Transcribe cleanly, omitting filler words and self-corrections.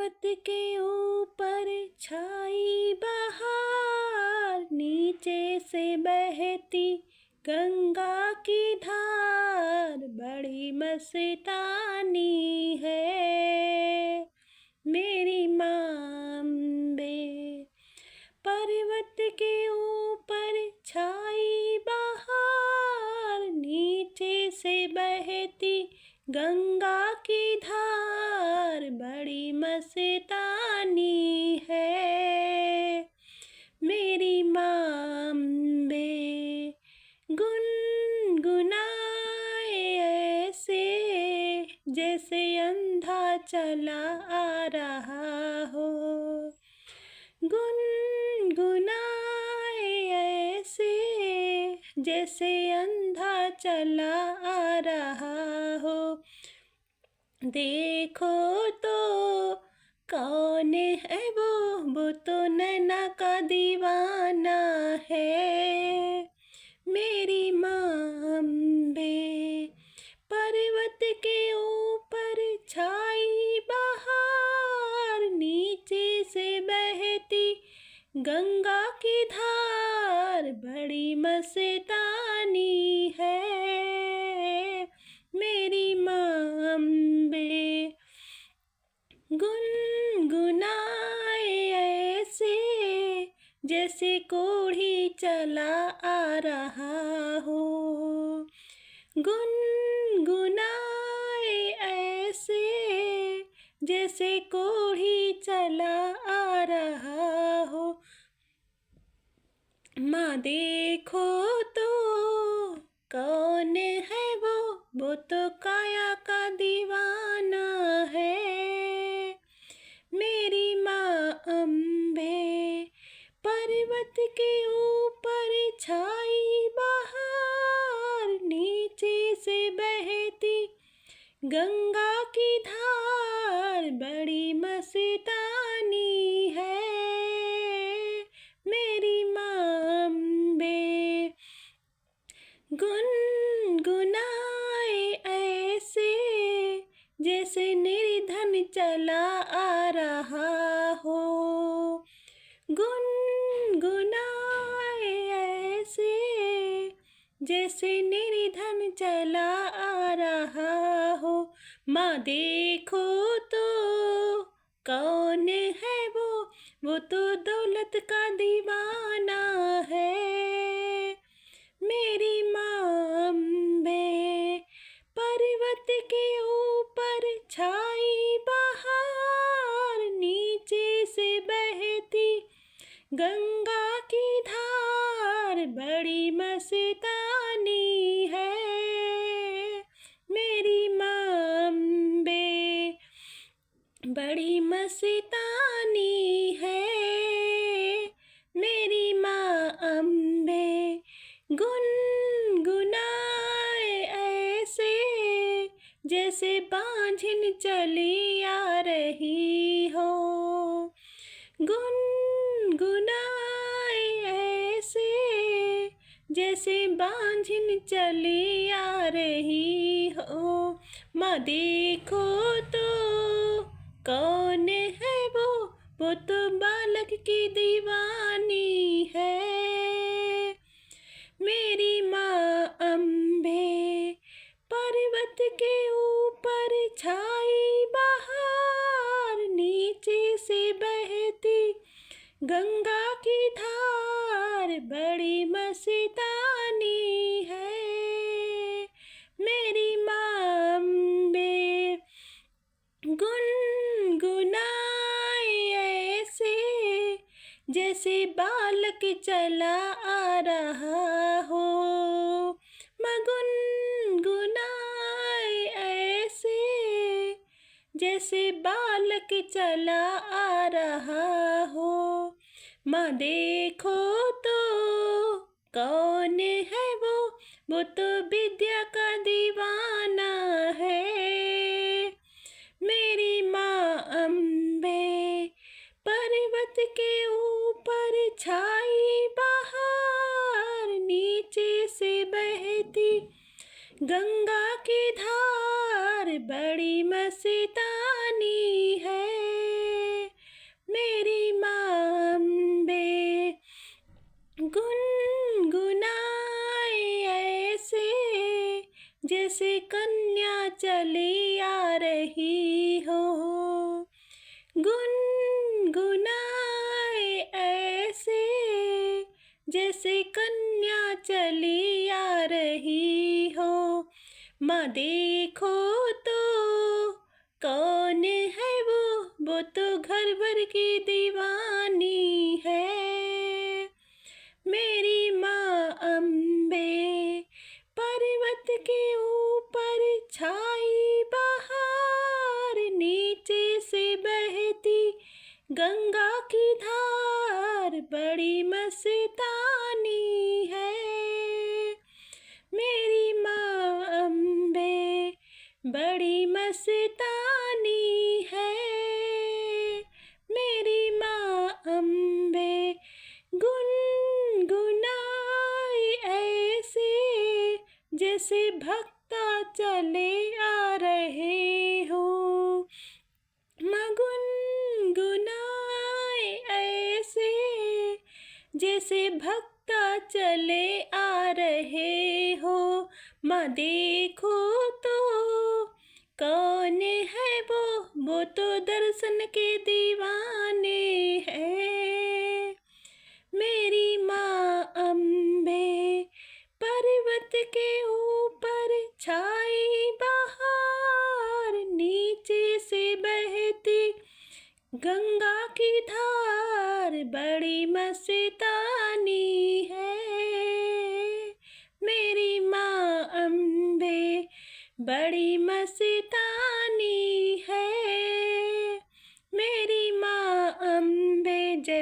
पर्वत के ऊपर छाई बहार, नीचे से बहती गंगा की धार बड़ी मस्तानी है मेरी माँ अम्बे। पर्वत के ऊपर छाई बहार, नीचे से बहती गंगा की धार बड़ी मस्तानी है मेरी माँ अम्बे। गुनगुनाए ऐसे जैसे अंधा चला आ रहा हो, गुनगुनाए ऐसे जैसे अंधा चला आ रहा हो। देखो तो कौन है वो तो नैना का दीवाना है मेरी माँ अम्बे। पर्वत के ऊपर छाई बहार, नीचे से बहती गंगा की धार बड़ी मस्तानी है मेरी माँ अम्बे। गुनगुनाए ऐसे जैसे कोढ़ी चला आ रहा हो, गुनगुनाए ऐसे जैसे कोढ़ी चला आ रहा हो। माँ देखो तो कौन है वो तो काया का दीवाना है मेरी माँ अम्बे। पर्वत के ऊपर छाई बहार, नीचे से बहती गंगा की धार बड़ी मस्तानी है मेरी माँ अम्बे। गुनगुनाए ऐसे जैसे निर्धन चला आ रहा हो, गुनगुनाए ऐसे जैसे निर्धन चला आ रहा हो। माँ देखो तो कौन है वो तो दौलत का दीवाना है मेरी माँ अम्बे। पर्वत के ऊपर छाई बहार, नीचे से बहती गंगा की धार बड़ी मस्तानी है मेरी माँ अम्बे, बड़ी मस्तानी है मेरी माँ अम्बे। गुनगुनाए ऐसे जैसे बांझिन चली आ रही हो, गुनगुनाए ऐसे जैसे बांझिन चली आ रही हो। माँ देखो तो कौन है वो तो बालक की दीवानी है मेरी माँ अम्बे। पर्वत के ऊपर छाई बहार, नीचे से बहती गंगा की धार बड़ी मस्तानी है मेरी माँ अम्बे। गुनगुनाए ऐसे जैसे बालक चला आ रहा हो, गुनगुनाए ऐसे जैसे बालक चला आ रहा हो। माँ देखो तो कौन है वो तो विद्या का दीवाना है मेरी माँ अम्बे। पर्वत के ऊपर छाई बहार, नीचे से बहती गंगा की धार बड़ी मस्तानी है जैसे कन्या चली आ रही हो। गुनगुनाए ऐसे जैसे कन्या चली आ रही हो। माँ देखो तो कौन है वो तो घर भर की दीवानी है। मेरी माँ अम्बे पर्वत के ऊपर छाई बहार, नीचे से बहती गंगा की धार बड़ी मस्तानी है। मेरी माँ अम्बे बड़ी मस्तानी है। मेरी माँ अम्बे गुनगुनाए ऐसे जैसे भक्ता चले आ रहे हो। माँ गुनगुनाए ऐसे जैसे भक्ता चले आ रहे हो। माँ देखो तो कौन है वो तो दर्शन के दीवाने हैं। मेरी माँ अम्बे पर्वत के ऊपर छाई बहार, नीचे से बहती गंगा की धार बड़ी मस्तानी है। मेरी माँ अम्बे बड़ी मस्तानी है। मेरी माँ अम्बे जय